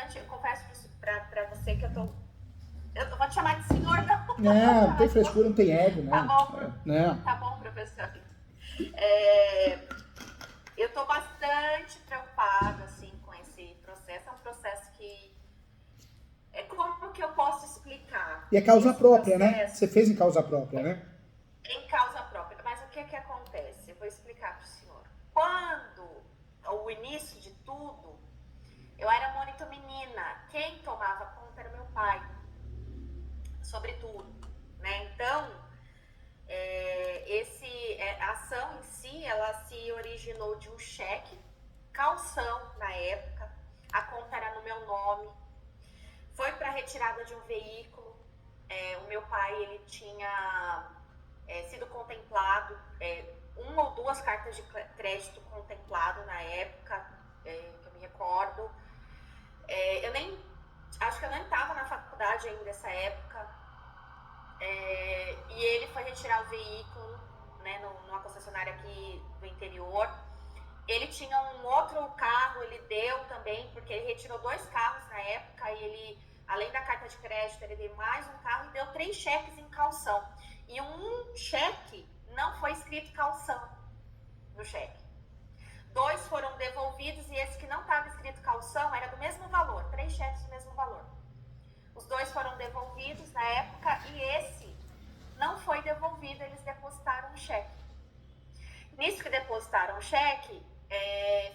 bastante, eu confesso pra você que eu vou te chamar de senhor, não. Não tem frescura, não tem ego, Tá não. bom, Não. tá bom, professor. Eu tô bastante preocupada, assim, com esse processo. É um processo que... como que eu posso explicar? E é causa Esse própria, né? processo Você fez em causa própria, né? em causa própria. Mas o que que acontece? Eu vou explicar para o senhor. Quando o início de tudo, eu era muito menina. Quem tomava conta era meu pai, sobretudo, né? Então, a ação em si, ela se originou de um cheque, calção na época. A conta era no meu nome. Foi para retirada de um veículo. O meu pai, ele tinha sido contemplado, uma ou duas cartas de crédito contemplado na época, que eu me recordo. Acho que eu nem estava na faculdade ainda nessa época. E ele foi retirar o veículo, né, numa concessionária aqui do interior. Ele tinha um outro carro, ele deu também, porque ele retirou 2 carros na época, e ele, além da carta de crédito, ele deu mais um carro e deu 3 cheques em calção. E um cheque não foi escrito calção no cheque. 2 foram devolvidos e esse que não estava escrito calção era do mesmo valor, 3 cheques do mesmo valor. Os 2 foram devolvidos na época e esse não foi devolvido, eles depositaram um cheque. Nisso que depositaram o cheque,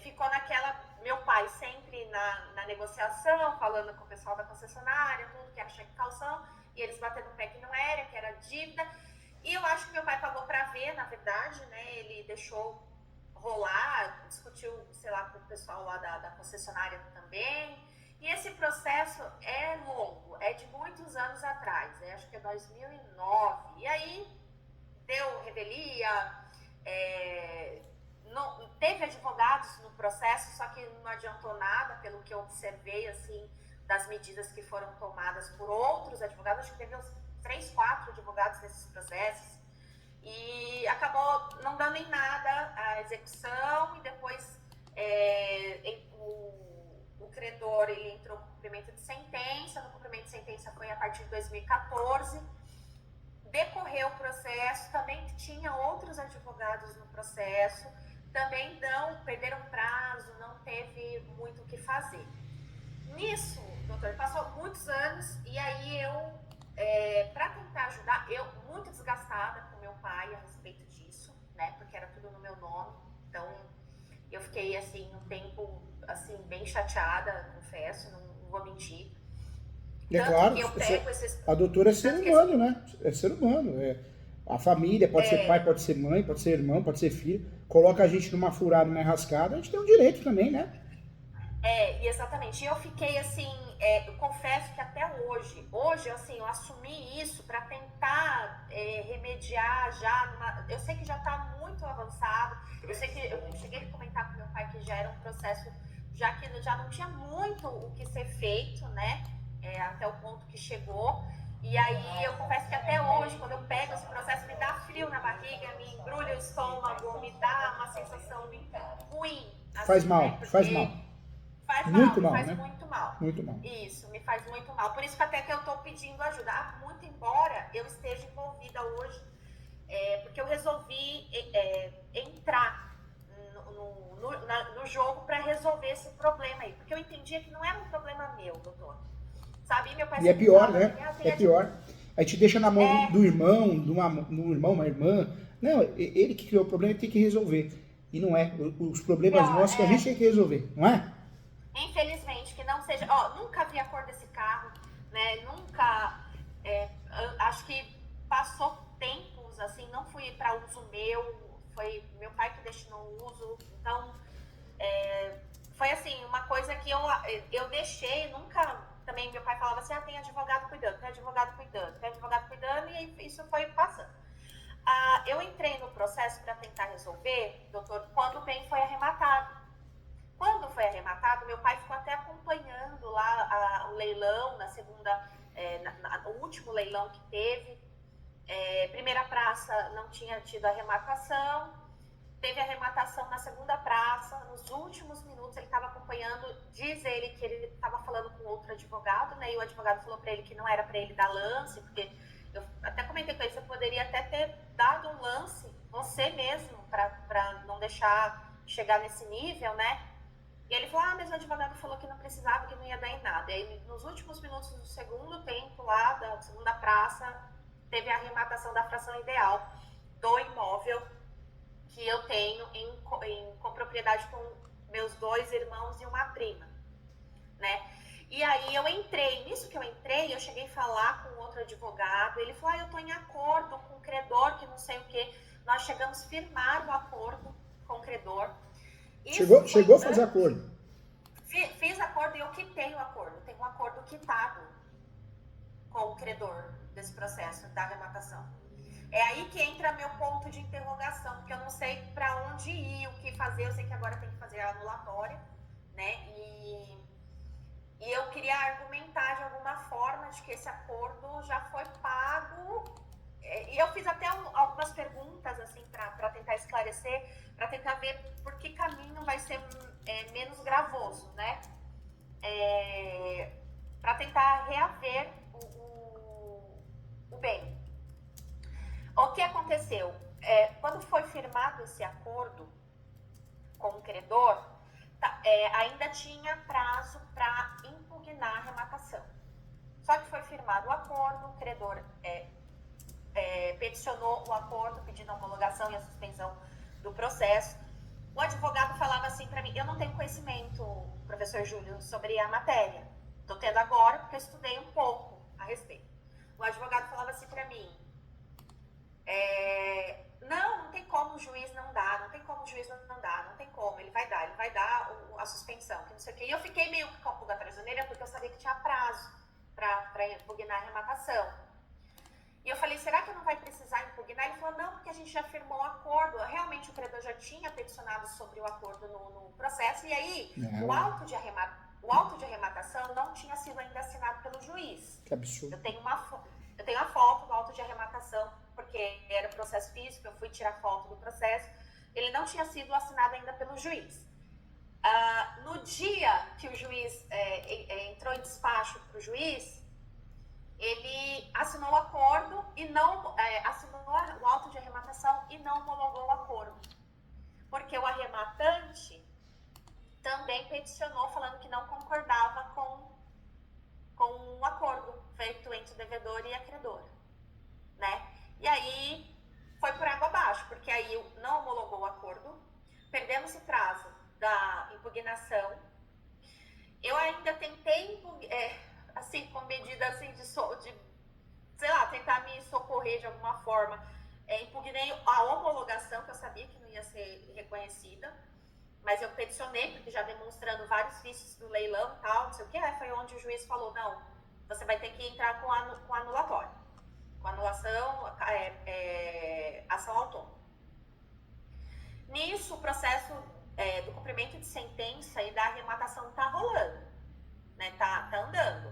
ficou naquela... Meu pai sempre na negociação, falando com o pessoal da concessionária, tudo que era cheque calção, e eles batendo o pé que não era, que era dívida. E eu acho que meu pai pagou para ver, na verdade, né? Ele deixou rolar, discutiu, sei lá, com o pessoal lá da concessionária também. E esse processo é longo, é de muitos anos atrás, acho que é 2009. E aí deu revelia, teve advogados no processo, só que não adiantou nada, pelo que eu observei, assim, das medidas que foram tomadas por outros advogados. Acho que teve uns 3, 4 advogados nesses processos, e acabou não dando em nada a execução, e depois o credor, ele entrou com cumprimento de sentença. No cumprimento de sentença foi a partir de 2014, decorreu o processo, também tinha outros advogados no processo, também perderam prazo, não teve muito o que fazer. Nisso, doutor, passou muitos anos, e aí eu, para tentar ajudar, eu muito desgastada com meu pai a respeito disso, né, porque era tudo no meu nome. Então eu fiquei, assim, um tempo, assim, bem chateada, confesso, não vou mentir. E é Tanto claro, que eu pego esses... a doutora é ser humano, né? É ser humano. A família, pode ser pai, pode ser mãe, pode ser irmão, pode ser filho. Coloca a gente numa furada, numa enrascada, a gente tem um direito também, né? Exatamente. E eu fiquei assim, eu confesso que até hoje, assim, eu assumi isso para tentar remediar já. Eu sei que já está muito avançado. Eu sei que eu cheguei a comentar com meu pai que já era um processo, já que já não tinha muito o que ser feito, né? Até o ponto que chegou. E aí eu confesso que até hoje, quando eu pego esse processo, me dá frio na barriga, me embrulha o estômago, me dá uma sensação ruim, assim, Faz mal, né? faz Porque mal. faz mal, Muito me mal, faz né? muito mal. Muito mal. Isso, me faz muito mal. Por isso que até que eu tô pedindo ajuda. Muito embora eu esteja envolvida hoje, porque eu resolvi entrar no jogo para resolver esse problema aí. Porque eu entendia que não era um problema meu, doutor. Sabe? Meu pai E é sempre pior, falava né? pra mim, É pior. A gente deixa na mão do irmão, um irmão, uma irmã. Não, ele que criou o problema, ele tem que resolver. E não é. Os problemas pior, nossos que a gente tem que resolver, não é? infelizmente, que não seja... nunca vi a cor desse carro, né? Nunca... acho que passou tempos, assim, não fui para uso meu, foi meu pai que destinou o uso. Então, foi assim, uma coisa que eu deixei, nunca... Também meu pai falava assim, tem advogado cuidando, tem advogado cuidando, tem advogado cuidando, e isso foi passando. Eu entrei no processo para tentar resolver, doutor, quando o bem foi arrematado. Quando foi arrematado, meu pai ficou até acompanhando lá o leilão, na segunda, o último leilão que teve. Primeira praça não tinha tido arrematação, teve arrematação na segunda praça. Nos últimos minutos ele estava acompanhando, diz ele que ele estava falando com advogado, né? E o advogado falou para ele que não era para ele dar lance, porque eu até comentei com ele, você poderia até ter dado um lance, você mesmo, para não deixar chegar nesse nível, né? E ele falou, mas o advogado falou que não precisava, que não ia dar em nada. E aí, nos últimos minutos do segundo tempo lá, da segunda praça, teve a arrematação da fração ideal do imóvel que eu tenho em copropriedade com meus 2 irmãos e uma prima, né? E aí eu entrei, nisso que eu entrei, eu cheguei a falar com outro advogado, ele falou, eu tô em acordo com o credor, que não sei o quê. Nós chegamos a firmar o acordo com o credor. Chegou a fazer acordo? Fiz acordo e eu quitei o acordo. Tem um acordo quitado com o credor desse processo da arrematação. É aí que entra meu ponto de interrogação, porque eu não sei para onde ir, o que fazer. Eu sei que agora tem que fazer a anulatória, né? E eu queria argumentar de alguma forma de que esse acordo já foi pago. E eu fiz até algumas perguntas assim para tentar esclarecer, para tentar ver por que caminho vai ser menos gravoso, né? Para tentar reaver o bem. O que aconteceu? Quando foi firmado esse acordo com o credor, ainda tinha prazo para impugnar a arrematação. Só que foi firmado o acordo, o credor peticionou o acordo, pedindo a homologação e a suspensão do processo. O advogado falava assim para mim, eu não tenho conhecimento, professor Júlio, sobre a matéria. Estou tendo agora porque eu estudei um pouco a respeito. O advogado falava assim para mim, não tem como o juiz não dar, não tem como o juiz não dar, não tem como, ele vai dar a suspensão, que não sei o quê. E eu fiquei meio com a pulga atrás da orelha porque eu sabia que tinha prazo para impugnar a arrematação. E eu falei, será que não vai precisar impugnar? Ele falou, não, porque a gente já firmou o acordo. Realmente o credor já tinha peticionado sobre o acordo no processo. E aí, o auto de arrematação não tinha sido ainda assinado pelo juiz. Que absurdo. Eu tenho a foto do auto de arrematação, porque era processo físico, eu fui tirar foto do processo. Ele não tinha sido assinado ainda pelo juiz. No dia que o juiz entrou em despacho para o juiz, ele assinou o acordo e não assinou o auto de arrematação e não homologou o acordo. Porque o arrematante também peticionou falando que não concordava com o acordo feito entre o devedor e a credora, né? E aí foi por água abaixo, porque aí não homologou o acordo, perdemos o prazo da impugnação. Eu ainda tentei assim, com medida assim de sei lá, tentar me socorrer de alguma forma. Impugnei a homologação, que eu sabia que não ia ser reconhecida, mas eu peticionei, porque já demonstrando vários vícios do leilão e tal, não sei o que, foi onde o juiz falou, não, você vai ter que entrar com anulatório, com anulação, ação autônoma. Nisso, o processo do cumprimento de sentença e da arrematação está rolando. Né, tá andando.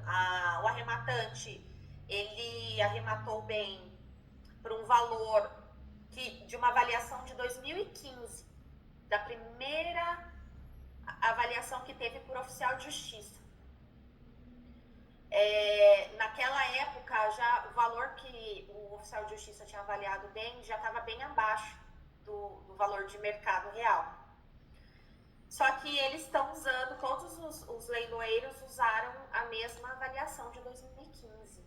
O arrematante, ele arrematou bem por um valor de uma avaliação de 2015, da primeira avaliação que teve por oficial de justiça. Naquela época, já o valor que o oficial de justiça tinha avaliado bem, já estava bem abaixo do valor de mercado real. Só que eles estão usando, todos os leiloeiros usaram a mesma avaliação de 2015,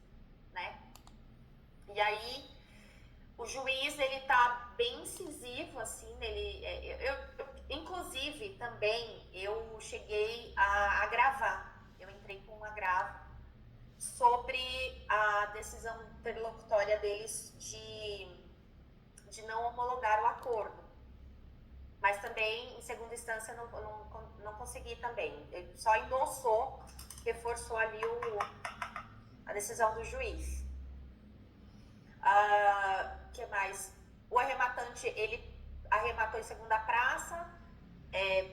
né? E aí, o juiz, ele tá bem incisivo, assim, inclusive, também, eu cheguei a agravar, eu entrei com um agravo sobre a decisão interlocutória deles de não homologar o acordo. Mas também, em segunda instância, não consegui também. Ele só endossou, reforçou ali a decisão do juiz. Que mais? O arrematante, ele arrematou em segunda praça,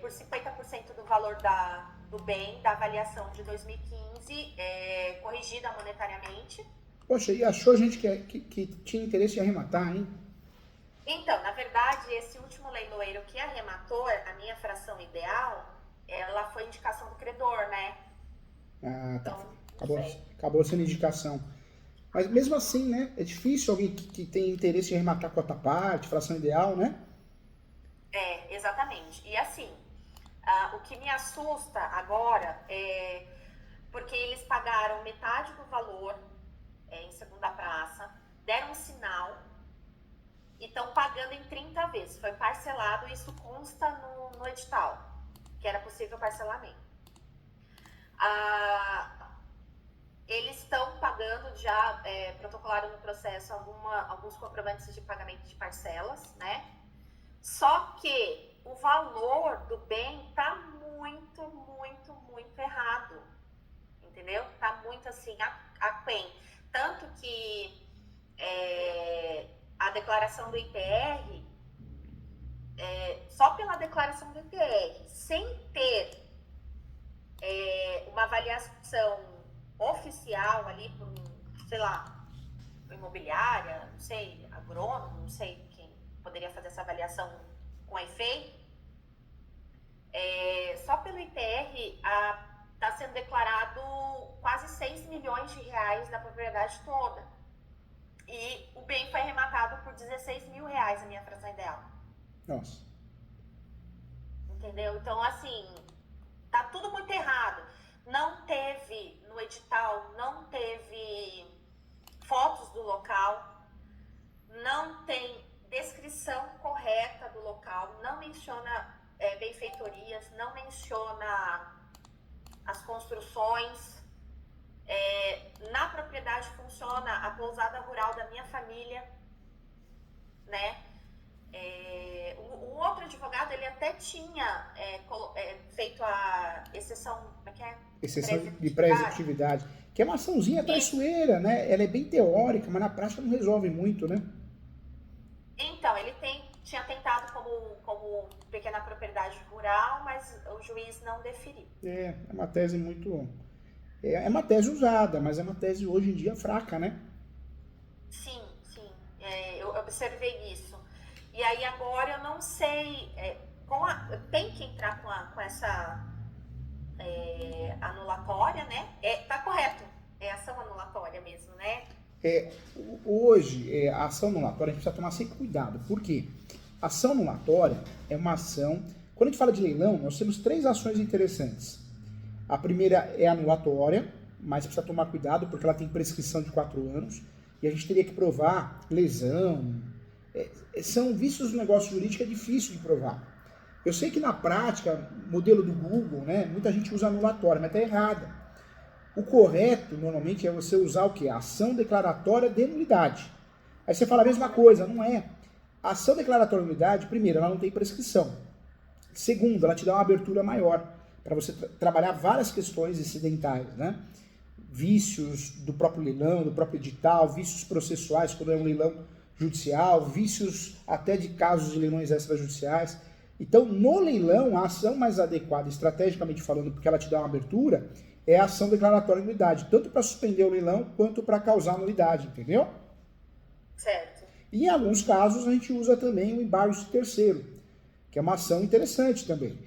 por 50% do valor do bem, da avaliação de 2015, corrigida monetariamente. Poxa, e achou gente que tinha interesse em arrematar, hein? Então, na verdade, esse último leiloeiro que arrematou, a minha fração ideal, ela foi indicação do credor, né? Ah, tá. Então, Acabou sendo indicação. Mas mesmo assim, né? É difícil alguém que tem interesse em arrematar cota à parte, fração ideal, né? Exatamente. E assim, o que me assusta agora é porque eles pagaram metade do valor em segunda praça, deram um sinal e estão pagando em 30 vezes. Foi parcelado, isso consta no edital, que era possível parcelamento. Eles estão pagando, já protocolaram no processo alguns comprovantes de pagamento de parcelas, né? Só que o valor do bem tá muito, muito, muito errado, entendeu? Tá muito assim, aquém. Tanto que a declaração do ITR, só pela declaração do ITR, sem ter uma avaliação oficial ali por, sei lá, imobiliária, não sei, agrônomo, não sei quem poderia fazer essa avaliação com efeito, só pelo ITR está sendo declarado quase 6 milhões de reais da propriedade toda. E o bem foi arrematado por 16 mil reais, a minha fração ideal. Nossa. Entendeu? Então, assim, tá tudo muito errado. Não teve, no edital, não teve fotos do local, não tem descrição correta do local, não menciona benfeitorias, não menciona as construções. Na propriedade funciona a pousada rural da minha família, né? O outro advogado, ele até tinha feito a exceção, como é que é? Exceção de pré-executividade, que é uma açãozinha traiçoeira, né? Ela é bem teórica, mas na prática não resolve muito, né? Então, ele tinha tentado como pequena propriedade rural, mas o juiz não deferiu. É uma tese muito... É uma tese usada, mas é uma tese hoje em dia fraca, né? Sim. Eu observei isso. E aí agora eu não sei... tem que entrar com essa anulatória, né? Tá correto. É ação anulatória mesmo, né? Hoje, a ação anulatória a gente precisa tomar sempre cuidado. Por quê? A ação anulatória é uma ação... Quando a gente fala de leilão, nós temos 3 ações interessantes. A primeira é anulatória, mas precisa tomar cuidado porque ela tem prescrição de 4 anos e a gente teria que provar lesão. São vícios do negócio jurídico, é difícil de provar. Eu sei que na prática, modelo do Google, né, muita gente usa anulatória, mas está errada. O correto, normalmente, é você usar o quê? A ação declaratória de nulidade. Aí você fala a mesma coisa, não é. A ação declaratória de nulidade, primeiro, ela não tem prescrição. Segundo, ela te dá uma abertura maior para você trabalhar várias questões incidentais, né? Vícios do próprio leilão, do próprio edital, vícios processuais quando é um leilão judicial, vícios até de casos de leilões extrajudiciais. Então, no leilão, a ação mais adequada, estrategicamente falando, porque ela te dá uma abertura, é a ação declaratória de nulidade, tanto para suspender o leilão quanto para causar nulidade, entendeu? Certo. E em alguns casos a gente usa também o embargo de terceiro, que é uma ação interessante também.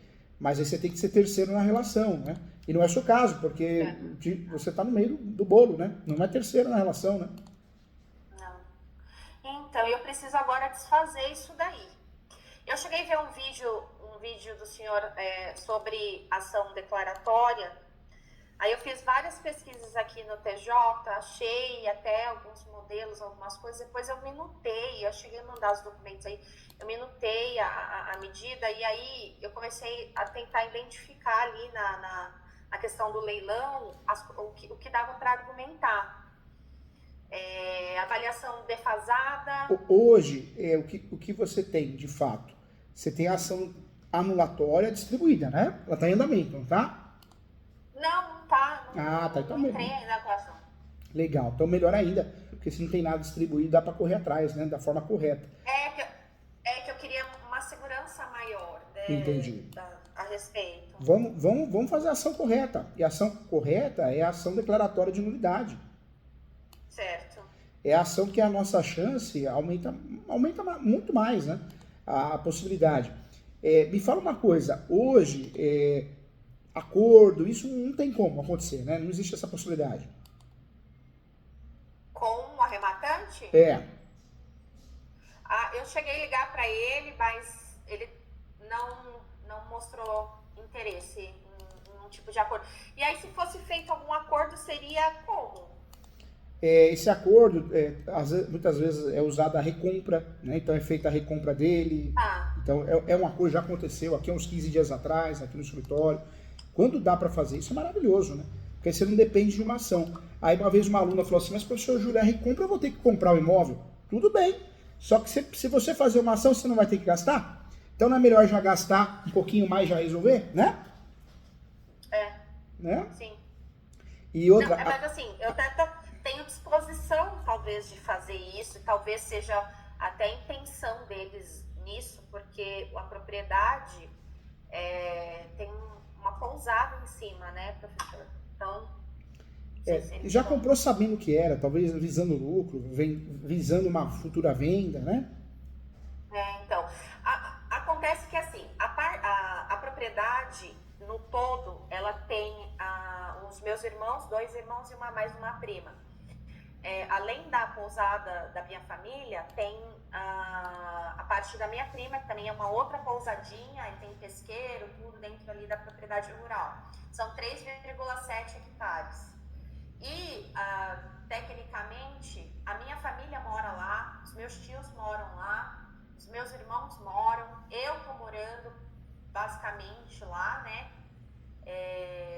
Mas aí você tem que ser terceiro na relação, né? E não é o seu caso, porque você está no meio do bolo, né? Não é terceiro na relação, né? Não. Então, eu preciso agora desfazer isso daí. Eu cheguei a ver um vídeo do senhor sobre ação declaratória. Aí eu fiz várias pesquisas aqui no TJ, achei até alguns modelos, algumas coisas. Depois eu minutei, eu cheguei a mandar os documentos aí. Eu minutei a medida e aí eu comecei a tentar identificar ali na questão do leilão o que dava para argumentar. Avaliação defasada. Hoje, o que você tem, de fato? Você tem a ação anulatória distribuída, né? Ela está em andamento, não está? Não tá. Tá. Então não entrei ainda com a ação. Legal. Então melhor ainda, porque se não tem nada distribuído, dá para correr atrás, né? Da forma correta. Que eu queria uma segurança maior, né? Entendi. A respeito. Vamos fazer a ação correta. E a ação correta é a ação declaratória de nulidade. Certo. É a ação que a nossa chance aumenta muito mais, né? A possibilidade. Me fala uma coisa, hoje acordo, isso não tem como acontecer, né? Não existe essa possibilidade. Com o arrematante? É. Eu cheguei a ligar para ele, mas ele não mostrou interesse em um tipo de acordo. E aí, se fosse feito algum acordo, seria como? Esse acordo, muitas vezes é usada a recompra, né? Então é feita a recompra dele. Então é um acordo, já aconteceu aqui há uns 15 dias atrás, aqui no escritório. Quando dá para fazer isso é maravilhoso, né? Porque você não depende de uma ação. Aí uma vez uma aluna falou assim, mas professor Júlio, a recompra eu vou ter que comprar o imóvel? Tudo bem, só que se você fazer uma ação, você não vai ter que gastar? Então não é melhor já gastar um pouquinho mais e já resolver, né? Né? Sim. E outra... Não, mas assim, eu até tenho disposição, talvez, de fazer isso, e talvez seja até a intenção deles nisso, porque a propriedade tem uma pousada em cima, né, professor? Então, já comprou sabendo o que era, talvez visando lucro, visando uma futura venda, né? Então, acontece que assim, a propriedade no todo, ela tem os meus irmãos, 2 irmãos e mais uma prima. Além da pousada da minha família, tem a parte da minha prima, que também é uma outra pousadinha, e tem pesqueiro, tudo dentro ali da propriedade rural. São 3,7 hectares. E, tecnicamente, a minha família mora lá, os meus tios moram lá, os meus irmãos moram, eu tô morando basicamente lá, né?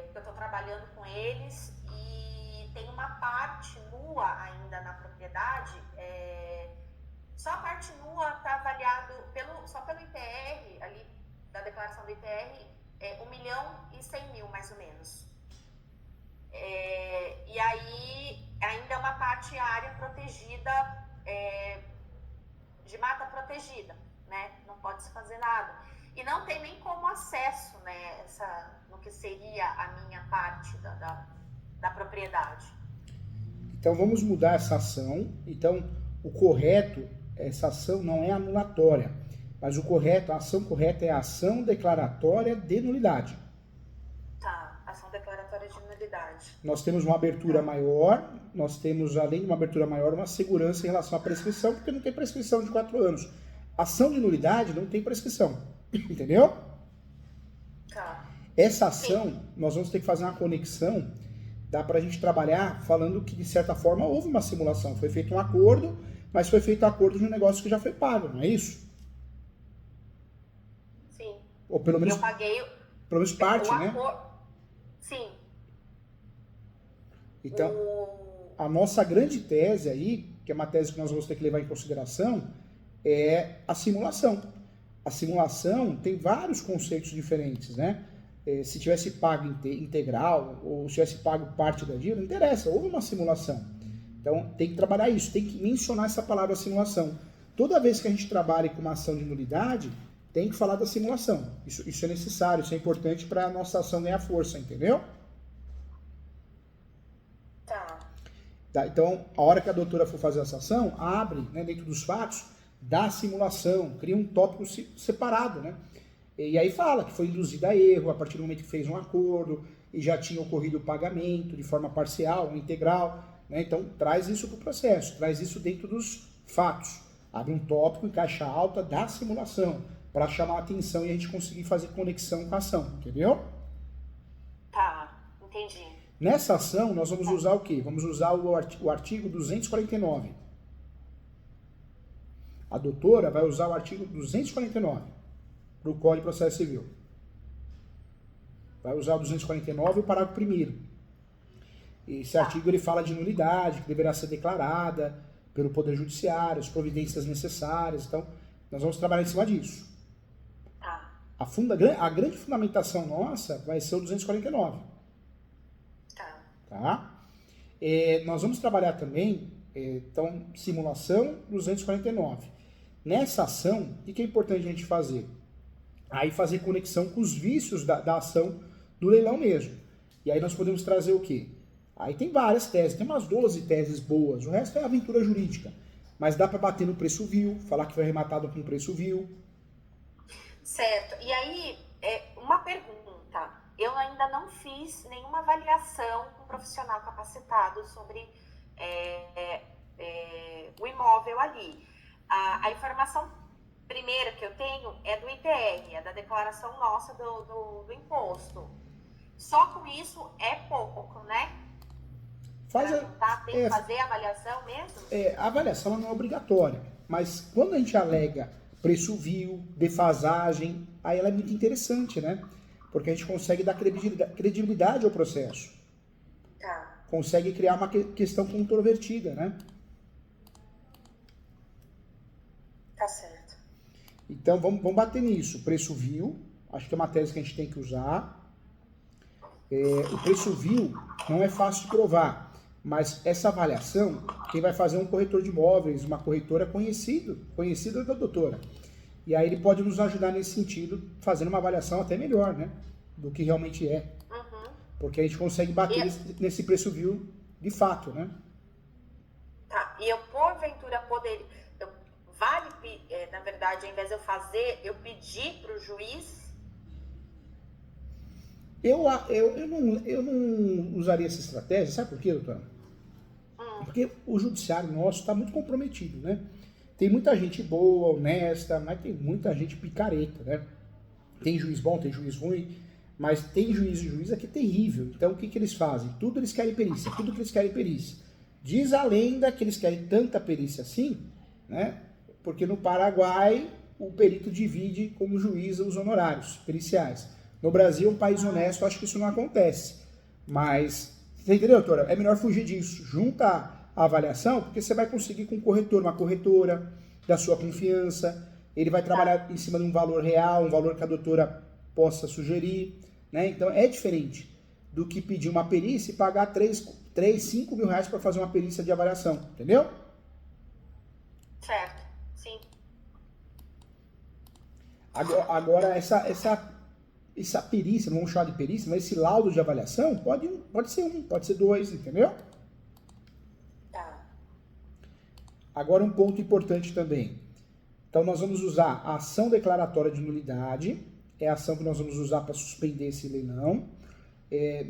Porque eu tô trabalhando com eles, e tem uma parte nua ainda na propriedade, só a parte nua tá avaliado só pelo ITR, ali da declaração do ITR, 1.100.000 mais ou menos. E aí ainda é uma parte área protegida, de mata protegida, né? Não pode se fazer nada. E não tem nem como acesso, né, no que seria a minha parte da propriedade. Então vamos mudar essa ação. Então o correto, essa ação não é anulatória, mas a ação correta é a ação declaratória de nulidade. Tá, ação declaratória de nulidade. Nós temos uma abertura maior, nós temos, além de uma abertura maior, uma segurança em relação à prescrição, porque não tem prescrição de 4 anos. Ação de nulidade não tem prescrição, entendeu? Tá. Essa ação, nós vamos ter que fazer uma conexão, dá pra gente trabalhar falando que, de certa forma, houve uma simulação. Foi feito um acordo, mas foi feito um acordo de um negócio que já foi pago, não é isso? Sim. Ou pelo menos, eu paguei pelo menos parte, né? Sim. Então, a nossa grande tese aí, que é uma tese que nós vamos ter que levar em consideração, é a simulação. A simulação tem vários conceitos diferentes, né? Se tivesse pago integral ou se tivesse pago parte da dívida, não interessa, houve uma simulação. Então, tem que trabalhar isso, tem que mencionar essa palavra simulação. Toda vez que a gente trabalha com uma ação de nulidade, tem que falar da simulação. Isso é necessário, isso é importante para a nossa ação ganhar força, entendeu? Tá, então, a hora que a doutora for fazer essa ação, abre, né, dentro dos fatos, dá a simulação, cria um tópico separado, né? E aí fala que foi induzida a erro a partir do momento que fez um acordo e já tinha ocorrido o pagamento de forma parcial ou integral, né? Então, traz isso para o processo, traz isso dentro dos fatos. Abre um tópico em caixa alta da simulação, para chamar a atenção e a gente conseguir fazer conexão com a ação, entendeu? Tá, entendi. Nessa ação, nós vamos usar o quê? Vamos usar o artigo 249. A doutora vai usar o artigo 249 para o Código de Processo Civil. Vai usar o 249 e o parágrafo 1º. Esse artigo ele fala de nulidade, que deverá ser declarada pelo Poder Judiciário, as providências necessárias. Então, nós vamos trabalhar em cima disso. A grande fundamentação nossa vai ser o 249. Tá? Nós vamos trabalhar também, então, simulação 249. Nessa ação, o que é importante a gente fazer? Aí fazer conexão com os vícios da ação do leilão mesmo. E aí nós podemos trazer o quê? Aí tem várias teses, tem umas 12 teses boas, o resto é aventura jurídica. Mas dá para bater no preço vil, falar que foi arrematado com preço vil. Certo. E aí, uma pergunta. eu ainda não fiz nenhuma avaliação com um profissional capacitado sobre o imóvel ali. A informação primeira que eu tenho é do ITR, é da declaração nossa do imposto. Só com isso é pouco, né? Tem que fazer a avaliação mesmo? A avaliação não é obrigatória, mas quando a gente alega preço vil, defasagem, aí ela é muito interessante, né? Porque a gente consegue dar credibilidade ao processo. Tá. Consegue criar uma questão controvertida, né? Tá certo. Então vamos bater nisso. Preço vil, acho que é uma tese que a gente tem que usar. O preço vil não é fácil de provar. Mas essa avaliação, quem vai fazer é um corretor de imóveis, uma corretora conhecida da doutora. E aí ele pode nos ajudar nesse sentido, fazendo uma avaliação até melhor, né? Do que realmente é. Uhum. Porque a gente consegue bater nesse preço vil de fato, né? Tá, e eu porventura poderia... na verdade, ao invés de eu fazer, eu pedir para o juiz... Eu não usaria essa estratégia, sabe por quê, doutora? Porque o judiciário nosso está muito comprometido, né? Tem muita gente boa, honesta, mas tem muita gente picareta, né? Tem juiz bom, tem juiz ruim, mas tem juiz e juíza que é terrível. Então o que eles fazem? Tudo eles querem perícia, tudo que eles querem perícia. Diz a lenda que eles querem tanta perícia assim, né? Porque no Paraguai o perito divide como juiz os honorários periciais. No Brasil, um país honesto, acho que isso não acontece. Mas, você entendeu, doutora? É melhor fugir disso. Junta a avaliação, porque você vai conseguir com um corretor, uma corretora da sua confiança. Ele vai trabalhar em cima de um valor real, um valor que a doutora possa sugerir. Né? Então, é diferente do que pedir uma perícia e pagar 5 mil reais para fazer uma perícia de avaliação. Entendeu? Certo, sim. Agora essa perícia, não vamos chamar de perícia, mas esse laudo de avaliação pode ser pode ser 2, entendeu? Tá. Agora um ponto importante também. Então nós vamos usar a ação declaratória de nulidade, é a ação que nós vamos usar para suspender esse leilão.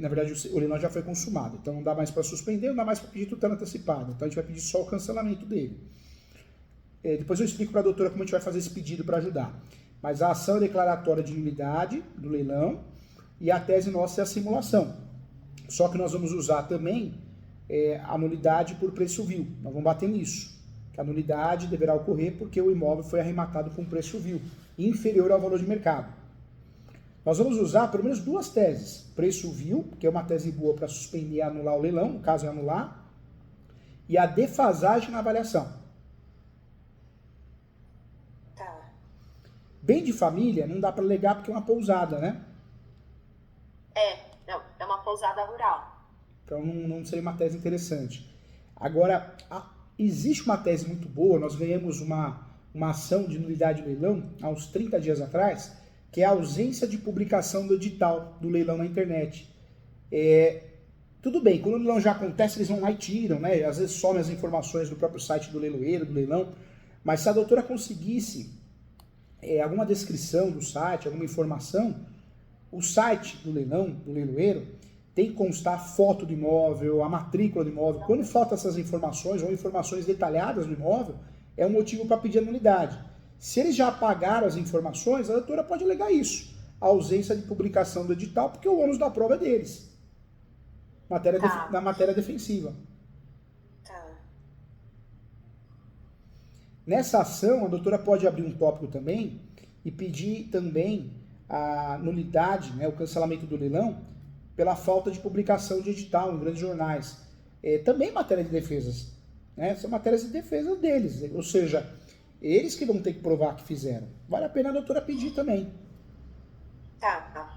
Na verdade o leilão já foi consumado, então não dá mais para suspender, não dá mais para pedir tutela antecipada, então a gente vai pedir só o cancelamento dele. Depois eu explico para a doutora como a gente vai fazer esse pedido para ajudar. Mas a ação é declaratória de nulidade do leilão e a tese nossa é a simulação. Só que nós vamos usar também a nulidade por preço vil. Nós vamos bater nisso. Que a nulidade deverá ocorrer porque o imóvel foi arrematado com preço vil, inferior ao valor de mercado. Nós vamos usar pelo menos 2 teses. Preço vil, que é uma tese boa para suspender e anular o leilão, no caso é anular, e a defasagem na avaliação. Bem de família não dá para alegar porque é uma pousada, né? É uma pousada rural. Então não seria uma tese interessante. Agora, existe uma tese muito boa, nós ganhamos uma ação de nulidade do leilão há uns 30 dias atrás, que é a ausência de publicação do edital do leilão na internet. Tudo bem, quando o leilão já acontece, eles vão lá e tiram, né? Às vezes somem as informações do próprio site do leiloeiro, do leilão, mas se a doutora conseguisse alguma descrição do site, alguma informação, o site do leilão, do leiloeiro, tem que constar a foto do imóvel, a matrícula do imóvel. Quando faltam essas informações ou informações detalhadas do imóvel, é um motivo para pedir a nulidade. Se eles já apagaram as informações, a doutora pode alegar isso, a ausência de publicação do edital, porque o ônus da prova é deles, na matéria defensiva. Nessa ação, a doutora pode abrir um tópico também e pedir também a nulidade, né, o cancelamento do leilão, pela falta de publicação de edital em grandes jornais. Também matéria de defesas. Né, são matérias de defesa deles, ou seja, eles que vão ter que provar que fizeram. Vale a pena a doutora pedir também. Tá.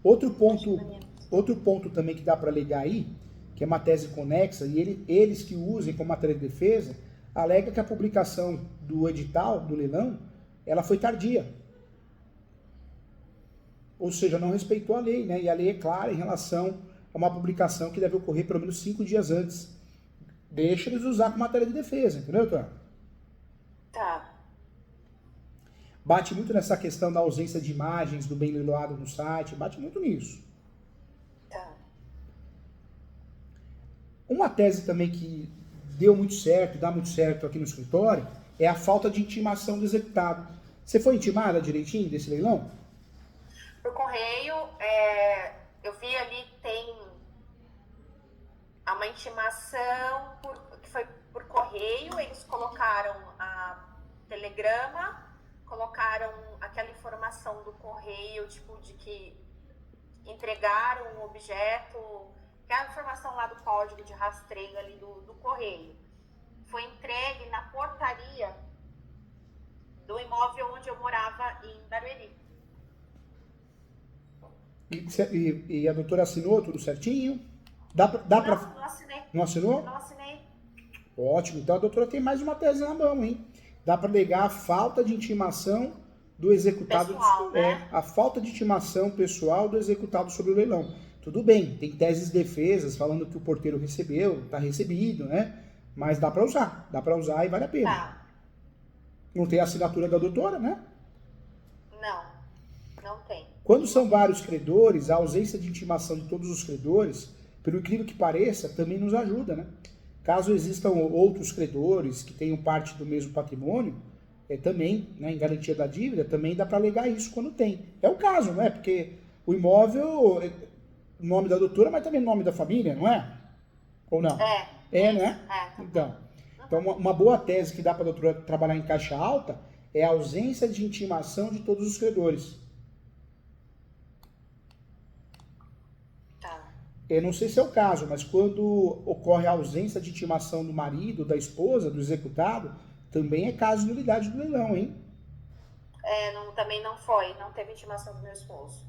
Outro ponto também que dá para alegar aí, que é uma tese conexa, e eles que usem como matéria de defesa, alega que a publicação do edital, do leilão, ela foi tardia. Ou seja, não respeitou a lei, né? E a lei é clara em relação a uma publicação que deve ocorrer pelo menos 5 dias antes. Deixa eles usar como matéria de defesa, entendeu, doutora? Tá. bate muito nessa questão da ausência de imagens do bem leiloado no site, bate muito nisso. Tá. Uma tese também que deu muito certo, dá muito certo aqui no escritório, é a falta de intimação do executado. Você foi intimada direitinho desse leilão? Por correio, eu vi ali que tem uma intimação que foi por correio, eles colocaram a telegrama, colocaram aquela informação do correio, tipo, de que entregaram um objeto, que é a informação lá do código de rastreio ali do correio. Foi entregue na portaria do imóvel onde eu morava em Barueri. E a doutora assinou tudo certinho? Não assinei. Não assinou? Não assinei. Ótimo, então a doutora tem mais uma tese na mão, hein? Dá para alegar a falta de intimação do executado, Pessoal, né? a falta de intimação pessoal do executado sobre o leilão. Tudo bem, tem teses defesas falando que o porteiro recebeu, está recebido, né? Mas dá para usar e vale a pena. Tá. Não tem a assinatura da doutora, né? Não tem. Quando são vários credores, a ausência de intimação de todos os credores, pelo incrível que pareça, também nos ajuda, né? Caso existam outros credores que tenham parte do mesmo patrimônio, também, né, em garantia da dívida, também dá para alegar isso quando tem. É o caso, não é? Porque o imóvel, o nome da doutora, mas também o nome da família, não é? Ou não? Né? Então, uma boa tese que dá para a doutora trabalhar em caixa alta é a ausência de intimação de todos os credores. Eu não sei se é o caso, mas quando ocorre a ausência de intimação do marido, da esposa, do executado, também é caso de nulidade do leilão, hein? Também não teve intimação do meu esposo.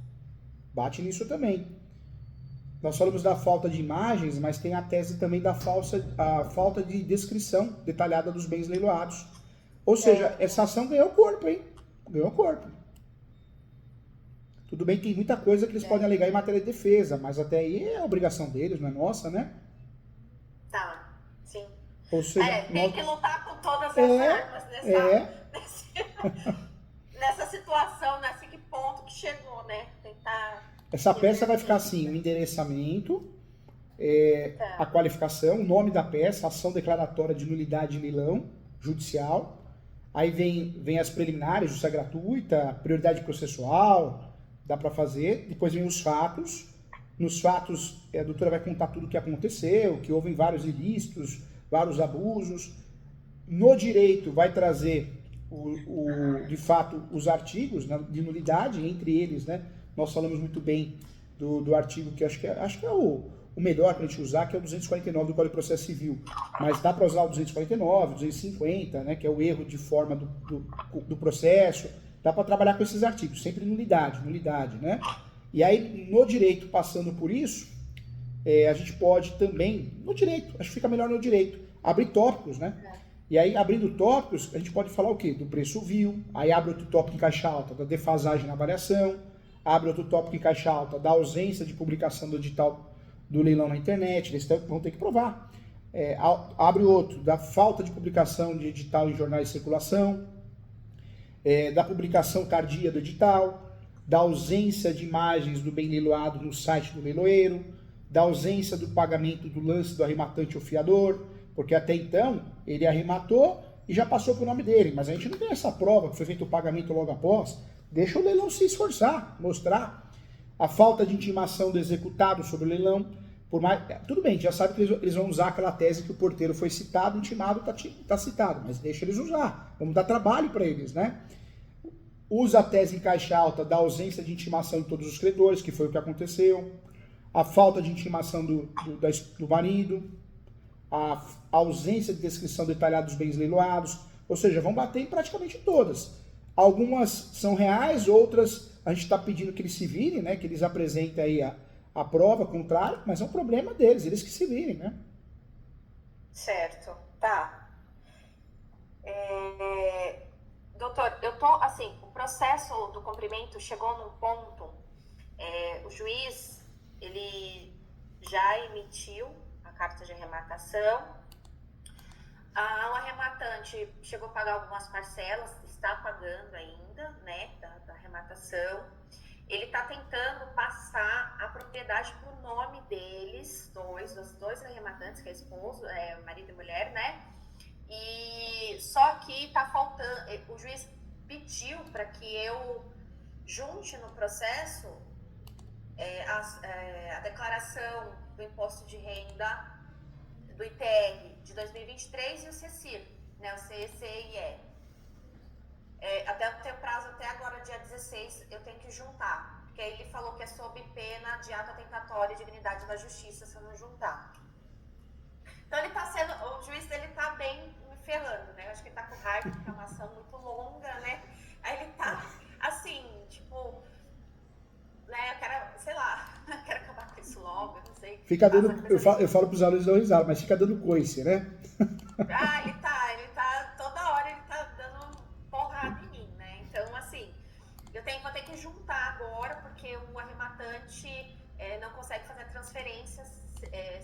Bate nisso também. Nós falamos da falta de imagens, mas tem a tese também da falta de descrição detalhada dos bens leiloados. Ou seja, essa ação ganhou corpo, hein? Ganhou corpo. Tudo bem que tem muita coisa que eles podem alegar em matéria de defesa, mas até aí é obrigação deles, não é nossa, né? Tá, sim. Ou seja, tem que lutar com todas as armas nessa situação, nesse ponto que chegou, né? Tentar... Essa peça vai ficar assim, o endereçamento, a qualificação, o nome da peça, ação declaratória de nulidade de leilão judicial, aí vem as preliminares, justiça gratuita, prioridade processual, dá para fazer, depois vem os fatos. Nos fatos, a doutora vai contar tudo o que aconteceu, que houve vários ilícitos, vários abusos. No direito, vai trazer, de fato, os artigos, né, de nulidade, entre eles, né? Nós falamos muito bem do artigo que acho que é o melhor para a gente usar, que é o 249 do Código de Processo Civil. Mas dá para usar o 249, 250, né, que é o erro de forma do processo. Dá para trabalhar com esses artigos, sempre nulidade, né? E aí, no direito, passando por isso, a gente pode também, no direito, acho que fica melhor no direito, abrir tópicos, né? E aí, abrindo tópicos, a gente pode falar o quê? Do preço vil, aí abre outro tópico em caixa alta da defasagem na avaliação, abre outro tópico em caixa alta da ausência de publicação do edital do leilão na internet, eles vão ter que provar. Abre outro da falta de publicação de edital em jornais de circulação, da publicação tardia do edital, da ausência de imagens do bem leiloado no site do leiloeiro, da ausência do pagamento do lance do arrematante ou fiador, porque até então ele arrematou e já passou para o nome dele, mas a gente não tem essa prova que foi feito o pagamento logo após. Deixa o leilão se esforçar, mostrar a falta de intimação do executado sobre o leilão. Tudo bem, já sabe que eles vão usar aquela tese que o porteiro foi citado, intimado, está citado, mas deixa eles usar. Vamos dar trabalho para eles, né? Usa a tese em caixa alta da ausência de intimação de todos os credores, que foi o que aconteceu. A falta de intimação do marido. A ausência de descrição detalhada dos bens leiloados. Ou seja, vão bater em praticamente todas. Algumas são reais, outras a gente está pedindo que eles se virem, né? Que eles apresentem aí a prova contrária, mas é um problema deles, eles que se virem, né? Certo, tá. Doutor, o processo do cumprimento chegou num ponto, o juiz, ele já emitiu a carta de arrematação, o arrematante chegou a pagar algumas parcelas, está pagando ainda, né, da arrematação. Ele está tentando passar a propriedade para o nome deles, os dois arrematantes, que é esposo, marido e mulher, né? E só que está faltando, o juiz pediu para que eu junte no processo a declaração do imposto de renda do ITR de 2023 e o CECIR, né, o CECIE. Até eu tenho prazo até agora, dia 16, eu tenho que juntar, porque aí ele falou que é sob pena de ato atentatório e dignidade da justiça se eu não juntar. Então ele tá sendo, o juiz dele tá bem me ferrando, né? Eu acho que ele tá com raiva, porque é uma ação muito longa, né? Aí ele tá assim, tipo, né? Eu quero, sei lá, eu quero acabar com isso logo, eu não sei. Fica dando, eu falo pros alunos dão risada, mas fica dando coice, né? Ele tá, toda hora ele tá dando porrada em mim, né? Então, assim, vou ter que juntar agora, porque o arrematante não consegue fazer transferências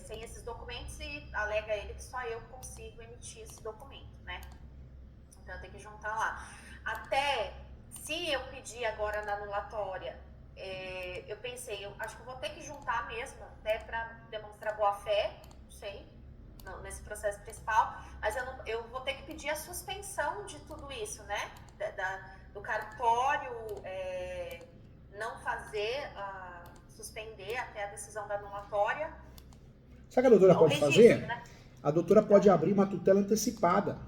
sem esses documentos e alega ele que só eu consigo emitir esse documento, né? Então eu tenho que juntar lá. Até se eu pedir agora na anulatória, eu pensei, eu acho que eu vou ter que juntar mesmo, até para demonstrar boa-fé, não sei, nesse processo principal, mas eu vou ter que pedir a suspensão de tudo isso, né? Do cartório não fazer, suspender até a decisão da anulatória. Sabe o que a doutora pode fazer? Né? A doutora pode abrir uma tutela antecipada.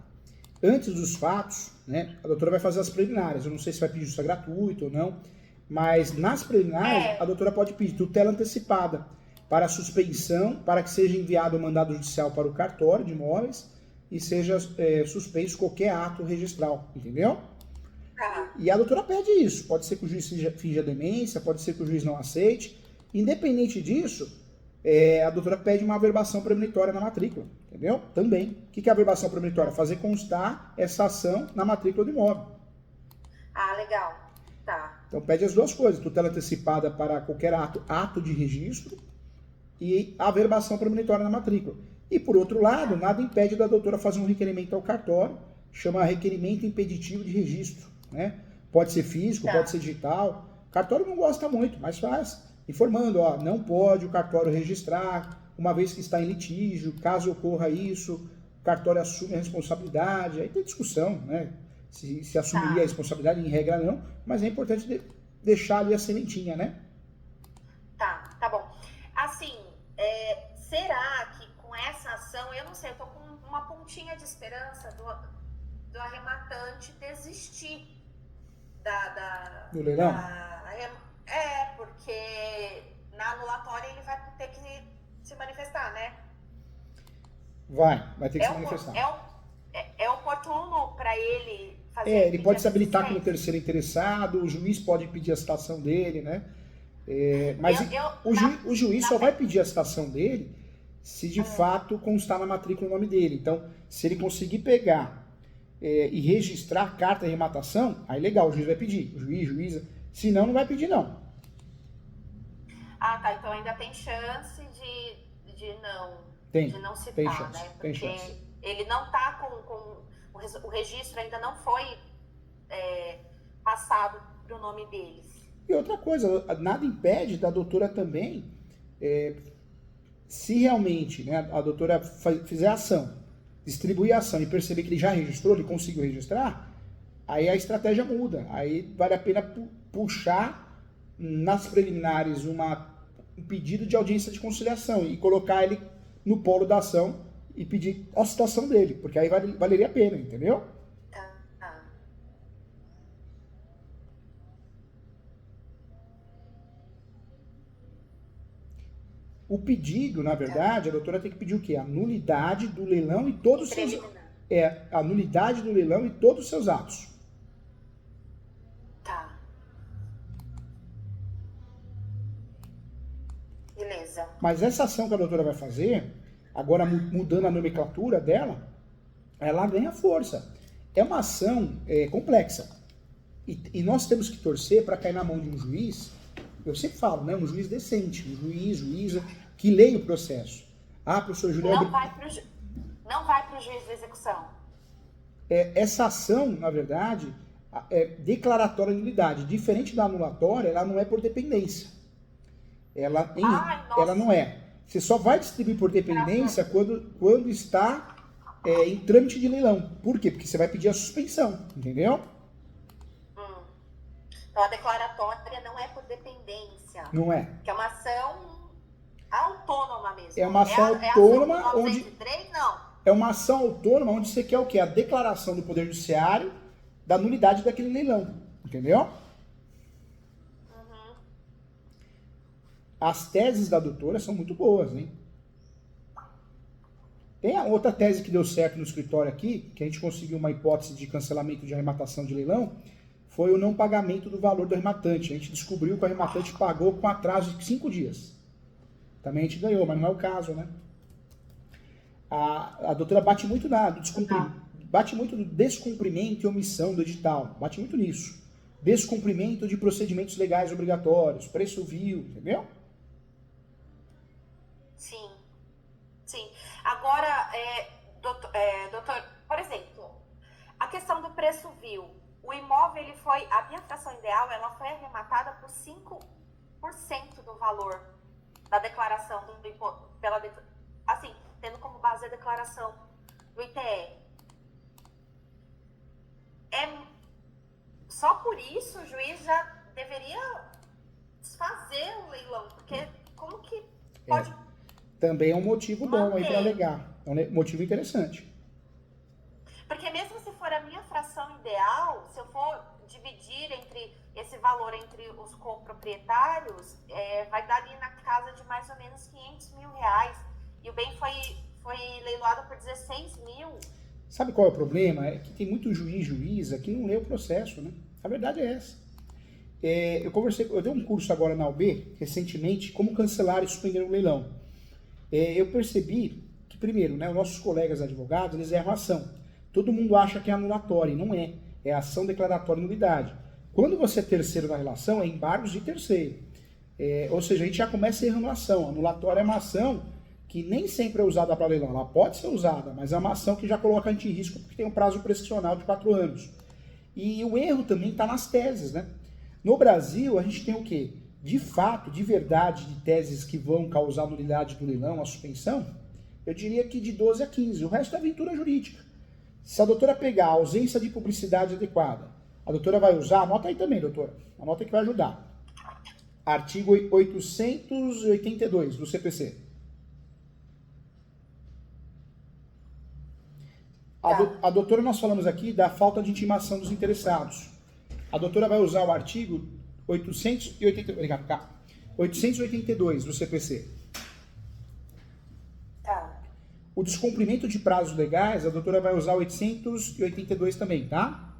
Antes dos fatos, né? A doutora vai fazer as preliminares. Eu não sei se vai pedir justiça gratuita ou não, mas nas preliminares a doutora pode pedir tutela antecipada para suspensão, para que seja enviado o mandado judicial para o cartório de imóveis e seja suspenso qualquer ato registral, entendeu? E a doutora pede isso. Pode ser que o juiz finja demência, pode ser que o juiz não aceite. Independente disso, a doutora pede uma averbação premonitória na matrícula, entendeu? Também. O que é a averbação premonitória? Fazer constar essa ação na matrícula do imóvel. Ah, legal. Tá. Então pede as duas coisas, tutela antecipada para qualquer ato de registro e a averbação premonitória na matrícula. E por outro lado, nada impede da doutora fazer um requerimento ao cartório, chama requerimento impeditivo de registro, né? Pode ser físico, pode ser digital. O cartório não gosta muito, mas faz. Informando, não pode o cartório registrar, uma vez que está em litígio, caso ocorra isso, o cartório assume a responsabilidade, aí tem discussão, né? Se assumiria a responsabilidade, em regra não, mas é importante deixar ali a sementinha, né? Tá bom. Assim, será que com essa ação, eu não sei, eu tô com uma pontinha de esperança do arrematante desistir do leilão? Porque na anulatória ele vai ter que se manifestar, né? Vai ter que se manifestar. É oportuno para ele fazer... ele pode se habilitar como terceiro interessado, o juiz pode pedir a citação dele, né? Mas o juiz só vai pedir a citação dele se de fato constar na matrícula o nome dele. Então, se ele conseguir pegar e registrar a carta de arrematação, aí legal, o juiz vai pedir. O juíza. Se não, não vai pedir, não. Ah, tá. Então ainda tem chance de não citar, tem chance, né? Porque tem chance. Ele não tá com o registro ainda não foi passado pro nome deles. E outra coisa, nada impede da doutora também, se realmente, né, a doutora fizer a ação, distribuir a ação e perceber que ele já registrou, ele conseguiu registrar, aí a estratégia muda. Aí vale a pena puxar nas preliminares um pedido de audiência de conciliação e colocar ele no polo da ação e pedir a citação dele, porque aí valeria a pena, entendeu? Tá. O pedido, na verdade, a doutora tem que pedir o quê? A nulidade do leilão e todos os seus... a nulidade do leilão e todos os seus atos. Tá. Beleza. Mas essa ação que a doutora vai fazer, agora mudando a nomenclatura dela, ela ganha força. É uma ação complexa. E nós temos que torcer para cair na mão de um juiz, eu sempre falo, né, um juiz decente, um juíza, que leia o processo. Professor Juliano... Não vai para o juiz da execução. Essa ação, na verdade, é declaratória de nulidade. Diferente da anulatória, ela não é por dependência. Ela não é. Você só vai distribuir por dependência quando está em trâmite de leilão. Por quê? Porque você vai pedir a suspensão, entendeu? Então a declaratória não é por dependência. Não é. Que é uma ação autônoma mesmo. É uma ação autônoma ação 903, não. É uma ação autônoma onde você quer o quê? A declaração do Poder Judiciário da nulidade daquele leilão. Entendeu? As teses da doutora são muito boas, hein? Tem a outra tese que deu certo no escritório aqui, que a gente conseguiu uma hipótese de cancelamento de arrematação de leilão, foi o não pagamento do valor do arrematante. A gente descobriu que o arrematante pagou com atraso de 5 dias. Também a gente ganhou, mas não é o caso, né? A doutora bate muito bate muito no descumprimento e omissão do edital. Bate muito nisso. Descumprimento de procedimentos legais obrigatórios, preço vil, entendeu? Sim. Agora, doutor, por exemplo, a questão do preço vil. O imóvel, a minha fração ideal, ela foi arrematada por 5% do valor da declaração do imposto, assim, tendo como base a declaração do ITR. Só por isso o juiz já deveria desfazer o leilão, porque como que pode... Também é um motivo bom aí para alegar, é um motivo interessante. Porque mesmo se for a minha fração ideal, se eu for dividir esse valor entre os coproprietários, vai dar ali na casa de mais ou menos 500 mil reais. E o bem foi leiloado por 16 mil. Sabe qual é o problema? É que tem muito juíza que não lê o processo, né? A verdade é essa. Eu dei um curso agora na UB, recentemente, como cancelar e suspender o leilão. Eu percebi que, primeiro, né, os nossos colegas advogados, eles erram a ação. Todo mundo acha que é anulatória, e não é. É ação declaratória de nulidade. Quando você é terceiro na relação, é embargos de terceiro. Ou seja, a gente já começa errando a ação. A anulatória é uma ação que nem sempre é usada para leilão. Ela pode ser usada, mas é uma ação que já coloca anti-risco porque tem um prazo prescricional de 4 anos. E o erro também está nas teses, né? No Brasil, a gente tem o quê? De fato, de verdade, de teses que vão causar nulidade do leilão, a suspensão, eu diria que de 12 a 15. O resto é aventura jurídica. Se a doutora pegar a ausência de publicidade adequada, a doutora vai usar, anota aí também, doutora, anota que vai ajudar. Artigo 882 do CPC. A doutora, nós falamos aqui da falta de intimação dos interessados. A doutora vai usar o artigo 882 do CPC. O descumprimento de prazos legais, a doutora vai usar 882 também, tá?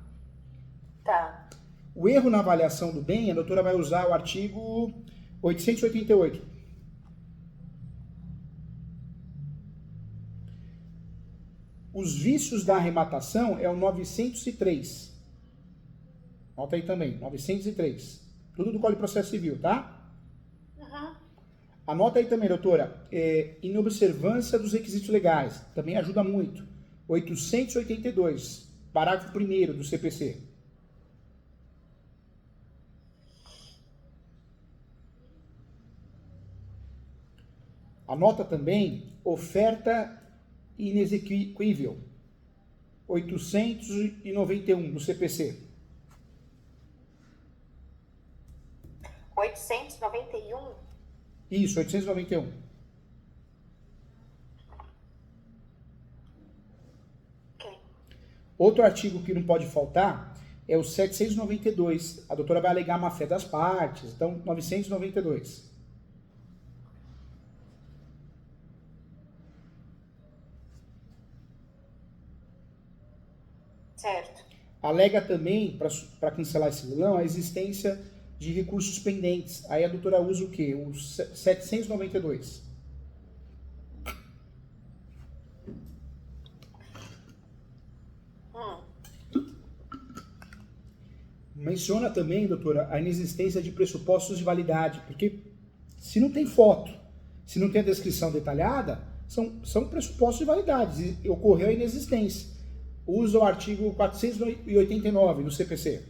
Tá. O erro na avaliação do bem, a doutora vai usar o artigo 888. Os vícios da arrematação é o 903. Nota aí também, 903. Tudo do Código de Processo Civil, tá? Anota aí também, doutora, inobservância dos requisitos legais, também ajuda muito. 882, parágrafo 1º do CPC. Anota também, oferta inexequível, 891 do CPC. 891? Isso, 891. Ok. Outro artigo que não pode faltar é o 792. A doutora vai alegar má-fé das partes, então 992. Certo. Alega também, para cancelar esse leilão, a existência de recursos pendentes. Aí a doutora usa o quê? O 792. Menciona também, doutora, a inexistência de pressupostos de validade, porque se não tem foto, se não tem a descrição detalhada, são pressupostos de validade, e ocorreu a inexistência. usa o artigo 489 do CPC.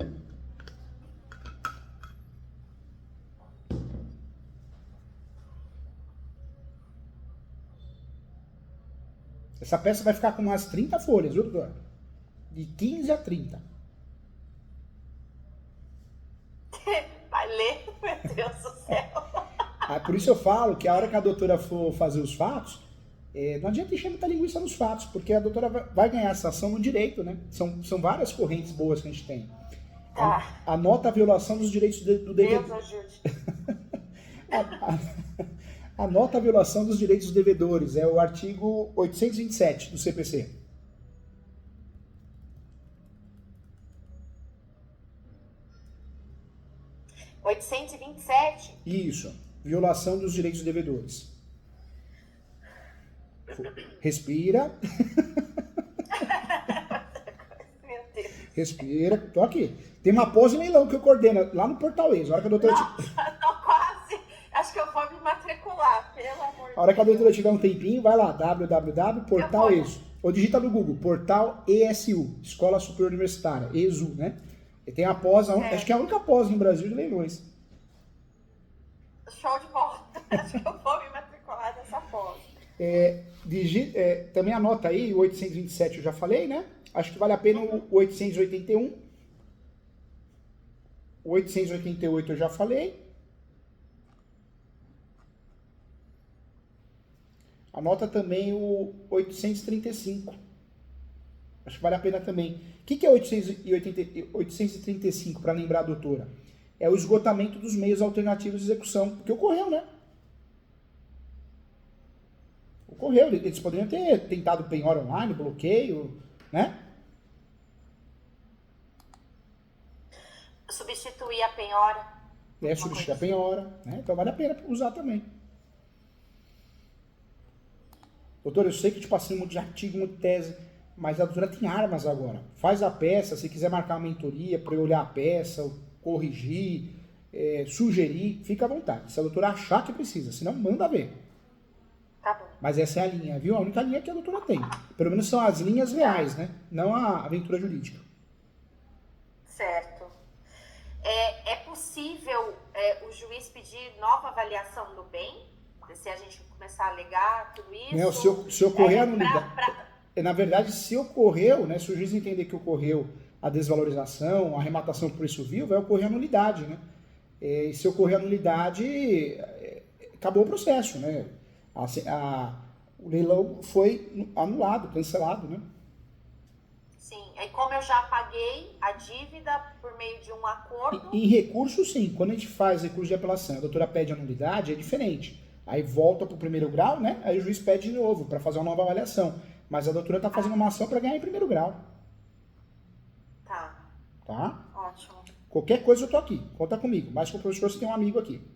Essa peça vai ficar com umas 30 folhas, viu, doutor? De 15 a 30. Vai ler? Meu Deus do céu. Por isso eu falo que a hora que a doutora for fazer os fatos, não adianta encher muita linguiça nos fatos, porque a doutora vai ganhar essa ação no direito, né? São várias correntes boas que a gente tem. Anota a violação dos direitos do devedor. Deus ajude. Anota a violação dos direitos dos devedores, é o artigo 827 do CPC. R$ 827? Isso, violação dos direitos dos devedores. Respira. Meu Deus. Respira, tô aqui. Tem uma pós-leilão que eu coordeno lá no Portal Ex. A hora que a doutora Tô quase. Acho que eu vou me matricular, pelo amor de Deus. A hora que a doutora tiver um tempinho, vai lá, www.portal.esu. Ou digita no Google, Portal ESU, Escola Superior Universitária, ESU, né? E tem a pós, acho que é a única pós no Brasil de leilões. Show de bola. Acho que eu vou me matricular nessa pós. Também anota aí, o 827 eu já falei, né? Acho que vale a pena o 881. O 888 eu já falei. Anota também o 835. Acho que vale a pena também. O que é 835, para lembrar a doutora? É o esgotamento dos meios alternativos de execução. Porque ocorreu, né? Ocorreu. Eles poderiam ter tentado penhora online, bloqueio, né? Substituir a penhora. Substituir a penhora, né? Então vale a pena usar também. Doutor, eu sei que te passei muito de artigo, muito tese, mas a doutora tem armas agora. Faz a peça, se quiser marcar uma mentoria para eu olhar a peça, corrigir, sugerir, fica à vontade. Se a doutora achar que precisa, senão manda ver. Tá bom. Mas essa é a linha, viu? A única linha que a doutora tem. Pelo menos são as linhas reais, né? Não a aventura jurídica. Certo. É possível o juiz pedir nova avaliação do bem? Se a gente começar a alegar tudo isso? Não, se ocorrer a nulidade. Na verdade, se ocorreu, né? Se o juiz entender que ocorreu a desvalorização, a arrematação por preço vil, vai ocorrer a nulidade, né? E se ocorrer a nulidade, acabou o processo, né? O leilão foi anulado, cancelado, né? Sim, e como eu já paguei a dívida por meio de um acordo... Em recurso, sim. Quando a gente faz recurso de apelação, a doutora pede a nulidade, é diferente. Aí volta para o primeiro grau, né? Aí o juiz pede de novo para fazer uma nova avaliação. Mas a doutora está fazendo uma ação para ganhar em primeiro grau. Tá. Ótimo. Qualquer coisa eu tô aqui. Conta comigo. Mas com o professor você tem um amigo aqui.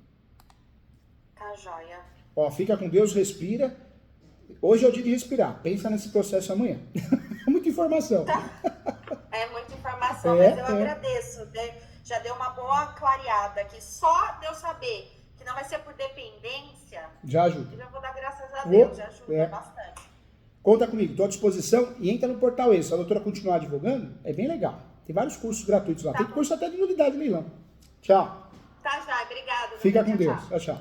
Tá joia. Ó, fica com Deus, respira. Hoje é o dia de respirar. Pensa nesse processo amanhã. Muita informação. É muita informação, mas eu agradeço. Já deu uma boa clareada aqui. Só de eu saber que não vai ser por dependência, já ajuda. Eu vou dar graças a Deus, já ajuda bastante. Conta comigo, estou à disposição e entra no Portal Ex. Se a doutora continuar divulgando, é bem legal. Tem vários cursos gratuitos lá. Tem curso até de nulidade de leilão. Tchau. Tá já, obrigada. Fica com Deus. Tchau.